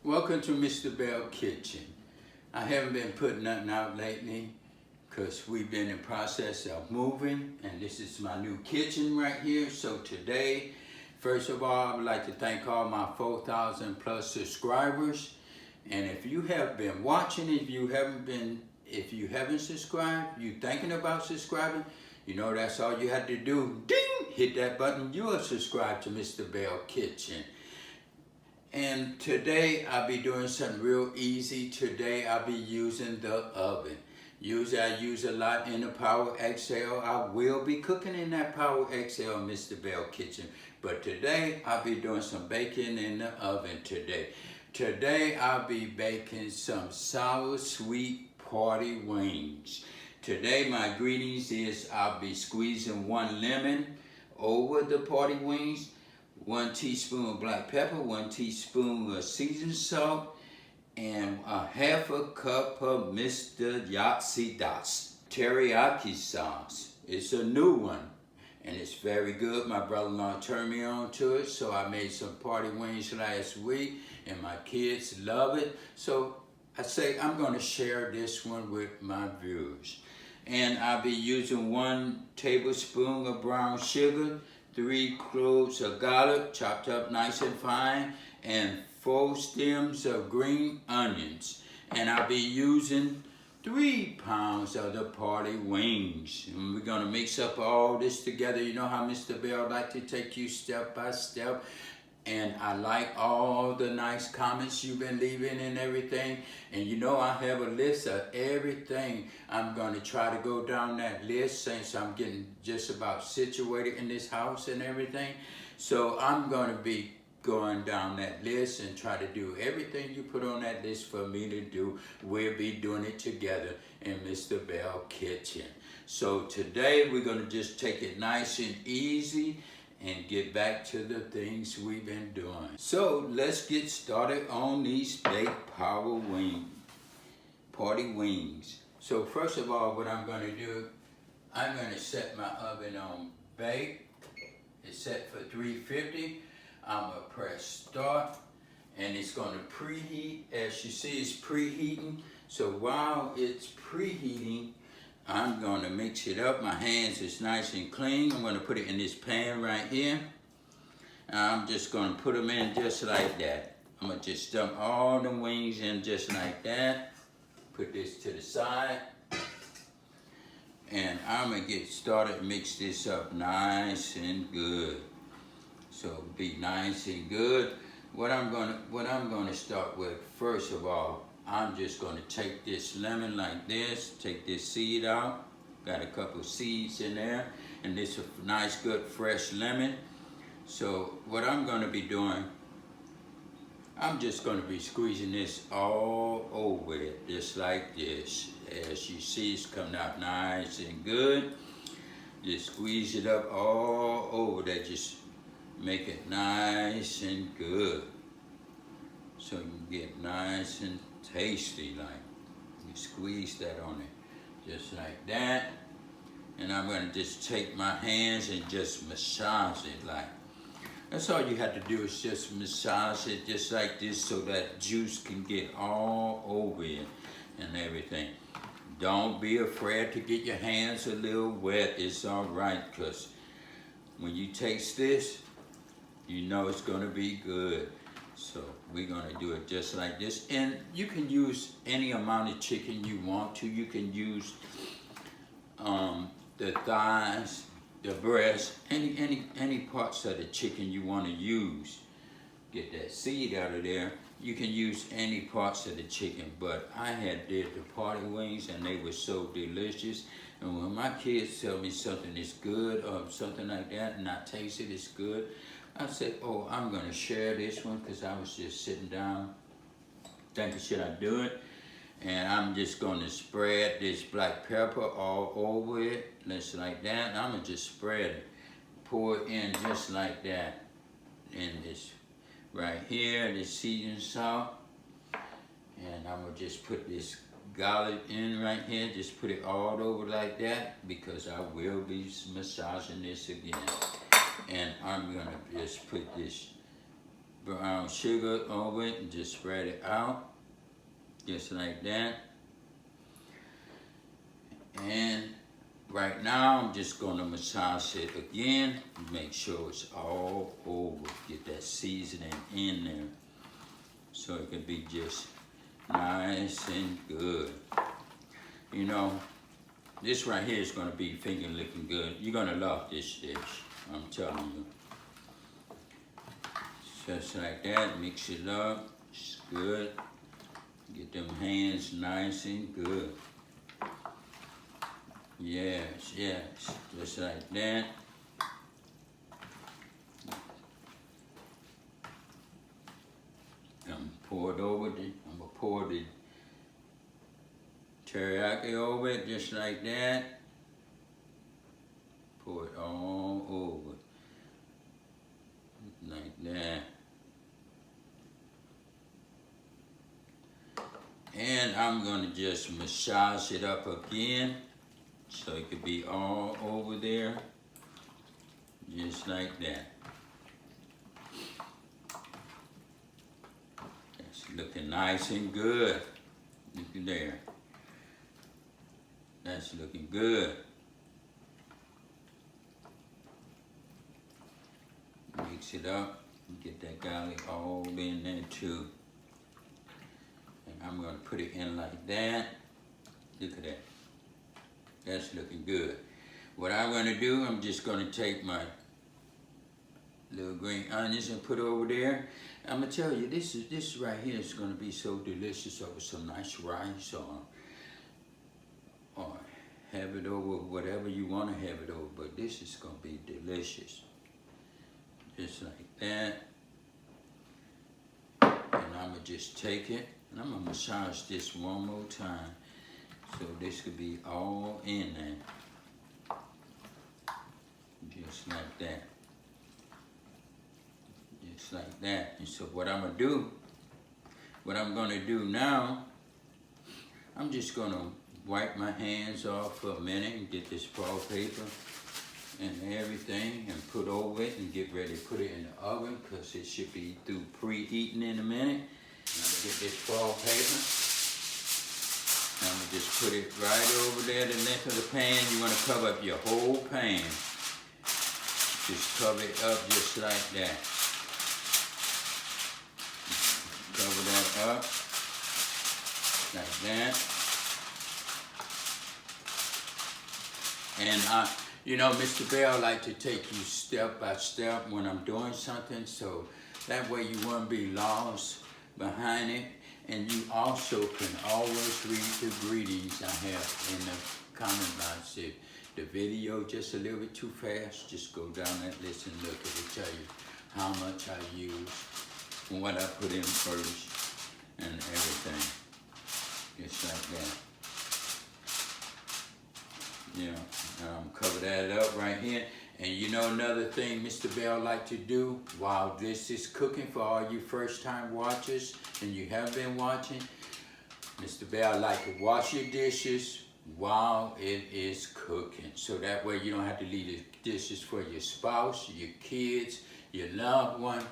Welcome to Mr. Belle Kitchen. I haven't been putting nothing out lately because we've been in process of moving, and this is my new kitchen right here. So today, first of all, I would like to thank all my 4,000 plus subscribers. And if you have been watching, if you haven't subscribed, you thinking about subscribing, you know that's all you had to do. Ding! Hit that button. You are subscribed to Mr. Belle Kitchen. And today I'll be doing something real easy. Today I'll be using the oven. Usually I use a lot in the Power XL. I will be cooking in that Power XL Mr. Belle Kitchen. But today I'll be doing some baking in the oven today. Today I'll be baking some sour sweet party wings. Today my ingredients is I'll be squeezing 1 lemon over the party wings, 1 teaspoon of black pepper, 1 teaspoon of seasoned salt, and a half a cup of Mr. Yoshida's teriyaki sauce. It's a new one, and it's very good. My brother-in-law turned me on to it, so I made some party wings last week, and my kids love it. So I say I'm going to share this one with my viewers. And I'll be using 1 tablespoon of brown sugar, 3 cloves of garlic chopped up nice and fine, and 4 stems of green onions. And I'll be using 3 pounds of the party wings. And we're gonna mix up all this together. You know how Mr. Belle like to take you step by step. And I like all the nice comments you've been leaving and everything. And you know I have a list of everything. I'm going to try to go down that list since I'm getting just about situated in this house and everything. So I'm going to be going down that list and try to do everything you put on that list for me to do. We'll be doing it together in Mr. Belle Kitchen. So today we're going to just take it nice and easy and get back to the things we've been doing. So let's get started on these baked party wings. So first of all, what I'm going to do, I'm going to set my oven on bake. It's set for 350. I'm going to press start, and it's going to preheat. As you see, it's preheating. So while it's preheating, I'm going to mix it up. My hands is nice and clean. I'm going to put it in this pan right here. I'm just going to put them in just like that. I'm going to just dump all the wings in just like that. Put this to the side. And I'm going to get started and mix this up nice and good. So be nice and good. What I'm going to start with, first of all, I'm just going to take this lemon like this, take this seed out. Got a couple seeds in there, and this is a nice, good, fresh lemon. So what I'm going to be doing, I'm just going to be squeezing this all over it, just like this. As you see, it's coming out nice and good. Just squeeze it up all over that. Just make it nice and good, so you can get nice and tasty. Like you squeeze that on it just like that, and I'm going to just take my hands and just massage it. Like that's all you have to do, is just massage it just like this, so that juice can get all over it and everything. Don't be afraid to get your hands a little wet. It's all right, because when you taste this, you know it's going to be good. So we're going to do it just like this. And you can use any amount of chicken you want to. You can use the thighs, the breast, any parts of the chicken you want to use. Get that seed out of there. You can use any parts of the chicken, but I had did the party wings, and they were so delicious. And when my kids tell me something is good or something like that, and I taste it, it's good, I said, oh, I'm going to share this one, because I was just sitting down thinking, should I do it? And I'm just going to spread this black pepper all over it, just like that. And I'm going to just spread it. Pour it in just like that. In this right here, this seasoned salt. And I'm going to just put this garlic in right here. Just put it all over like that, because I will be massaging this again. And I'm going to just put this brown sugar over it and just spread it out, just like that. And right now, I'm just gonna massage it again, make sure it's all over. Get that seasoning in there, so it can be just nice and good. You know, this right here is gonna be finger licking good. You're gonna love this dish, I'm telling you. Just like that, mix it up, it's good. Get them hands nice and good. Yes, yes, just like that. I'm gonna pour the teriyaki over it, just like that. Pour it all over, like that. And I'm gonna just massage it up again, so it could be all over there, just like that. That's looking nice and good. Look at there. That's looking good. Mix it up and get that garlic all in there too. And I'm gonna put it in like that. Look at that. That's looking good. What I'm gonna do, I'm just gonna take my little green onions and put it over there. I'm gonna tell you, this right here is gonna be so delicious over some nice rice, or have it over whatever you wanna have it over, but this is gonna be delicious. Just like that. And I'm gonna just take it, and I'm gonna massage this one more time. So this could be all in there. Just like that. Just like that. And so what I'm gonna do now, I'm just gonna wipe my hands off for a minute and get this foil paper and everything and put over it and get ready to put it in the oven, because it should be through preheating in a minute. I'm gonna get this foil paper. I'm gonna just put it right over there, the length of the pan. You wanna cover up your whole pan. Just cover it up just like that. Cover that up, like that. And you know, Mr. Belle like to take you step by step when I'm doing something, so that way you won't be lost behind it. And you also can always read the ingredients I have in the comment box. If the video just a little bit too fast, just go down that list and look. It will tell you how much I use and what I put in first and everything. Just like that. Yeah, cover that up right here. And you know another thing Mr. Belle like to do while this is cooking, for all you first time watchers and you have been watching, Mr. Belle like to wash your dishes while it is cooking. So that way you don't have to leave the dishes for your spouse, your kids, your loved one.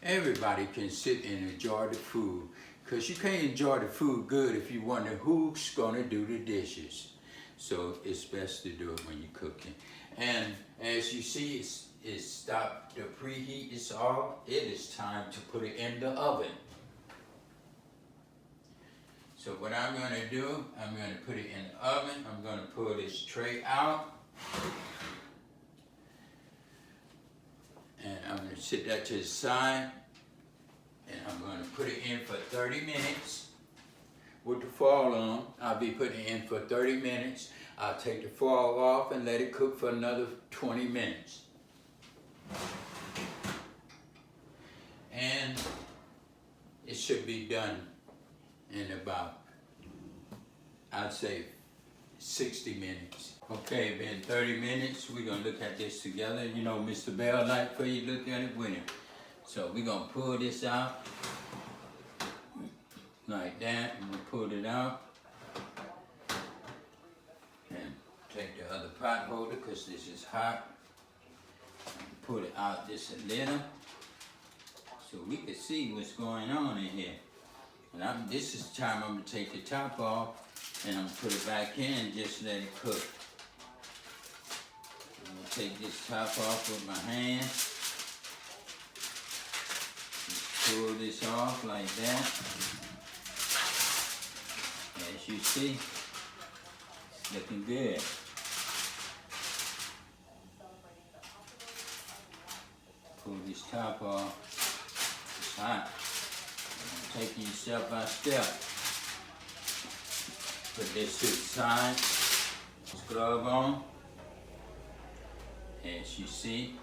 Everybody can sit and enjoy the food, because you can't enjoy the food good if you wonder who's gonna do the dishes. So it's best to do it when you're cooking. And as you see, it's stopped, the preheat is off. It is time to put it in the oven. So what I'm gonna do, I'm gonna put it in the oven. I'm gonna pull this tray out. And I'm gonna sit that to the side. And I'm gonna put it in for 30 minutes. With the foil on, I'll be putting it in for 30 minutes. I'll take the foil off and let it cook for another 20 minutes. And it should be done in about, I'd say, 60 minutes. Okay, been 30 minutes. We're gonna look at this together. You know, Mr. Belle like for you to look at it with him. So we're gonna pull this out like that, and we pull it out. And take the other pot holder, because this is hot. Pull it out just a little, so we can see what's going on in here. And this is the time I'm gonna take the top off and I'm gonna put it back in and just let it cook. I'm gonna take this top off with my hand. Just pull this off like that. As you see, it's looking good. Pull this top off. It's hot. I'm taking you step by step. Put this to the side. This glove on. As you see,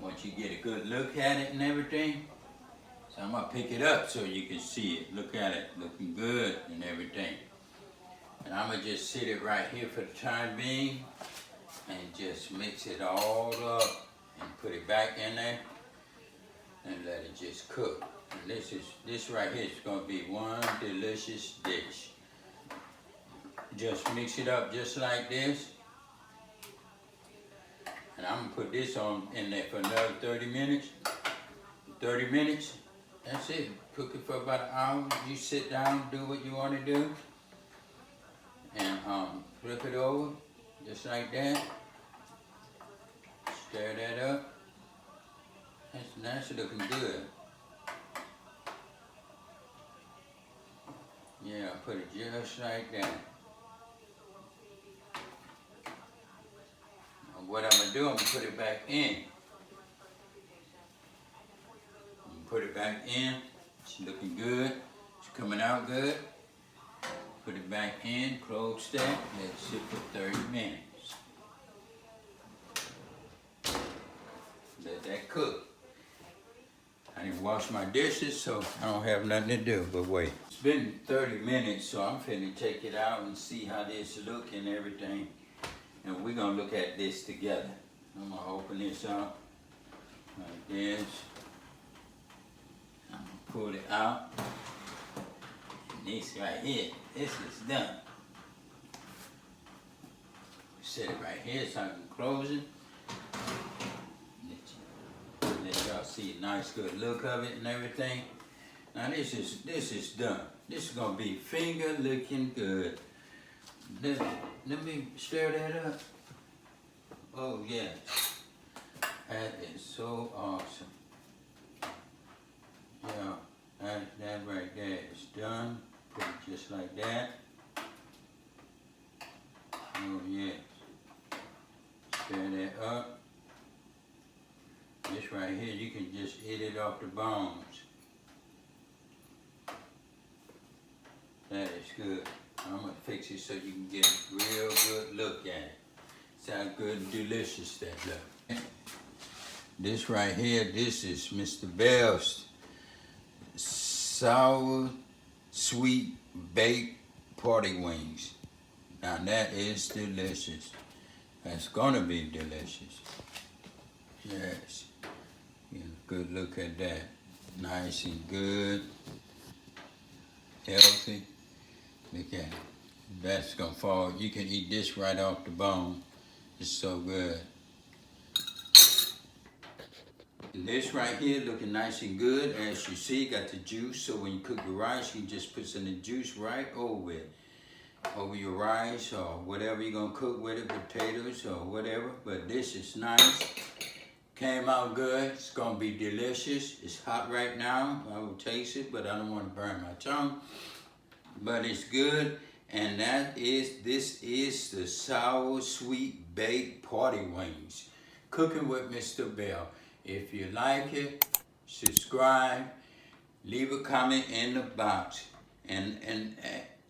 once you get a good look at it and everything, so I'm gonna pick it up so you can see it. Look at it, looking good and everything. And I'm gonna just sit it right here for the time being and just mix it all up and put it back in there and let it just cook. And this right here is gonna be one delicious dish. Just mix it up just like this. And I'm gonna put this on in there for another 30 minutes. 30 minutes, that's it. Cook it for about an hour. You sit down, do what you wanna do. And flip it over, just like that. Stir that up. That's looking good. Yeah, put it just like that. And what I'm gonna do, I'm gonna put it back in. Put it back in. It's looking good. It's coming out good. Put it back in, close that, let it sit for 30 minutes. Let that cook. I didn't wash my dishes, so I don't have nothing to do but wait. It's been 30 minutes, so I'm finna take it out and see how this look and everything. And we're gonna look at this together. I'm gonna open this up like this. I'm gonna pull it out. And this right here, this is done. Set it right here so I can close it. Let y'all see a nice good look of it and everything. Now this is done. This is gonna be finger looking good. Let me stir that up. Oh yeah. That is so awesome. Yeah, that right there is done. Put it just like that. Oh yes. Stir that up. This right here, you can just eat it off the bones. That is good. I'm gonna fix it so you can get a real good look at it. See how good and delicious that looks. This right here, this is Mr. Belle's sour, sweet, baked party wings. Now that is delicious. That's gonna be delicious. Yes. Get a good look at that. Nice and good. Healthy. Look at it. That's gonna fall. You can eat this right off the bone. It's so good. This right here looking nice and good. As you see, got the juice. So when you cook the rice, you just put some of the juice right over it. Over your rice or whatever you're gonna cook with it, potatoes or whatever. But this is nice. Came out good. It's gonna be delicious. It's hot right now. I will taste it, but I don't want to burn my tongue. But it's good. And this is the sour, sweet, baked party wings. Cooking with Mr. Belle. If you like it, subscribe, leave a comment in the box. And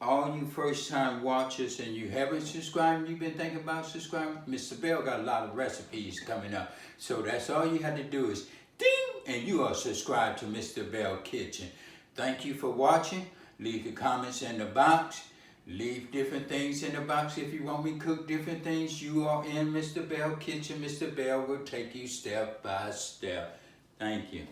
all you first-time watchers and you haven't subscribed, you've been thinking about subscribing, Mr. Belle got a lot of recipes coming up. So that's all you have to do is ding, and you are subscribed to Mr. Belle Kitchen. Thank you for watching. Leave your comments in the box. Leave different things in the box if you want me to cook different things. You are in Mr. Belle Kitchen. Mr. Belle will take you step by step. Thank you.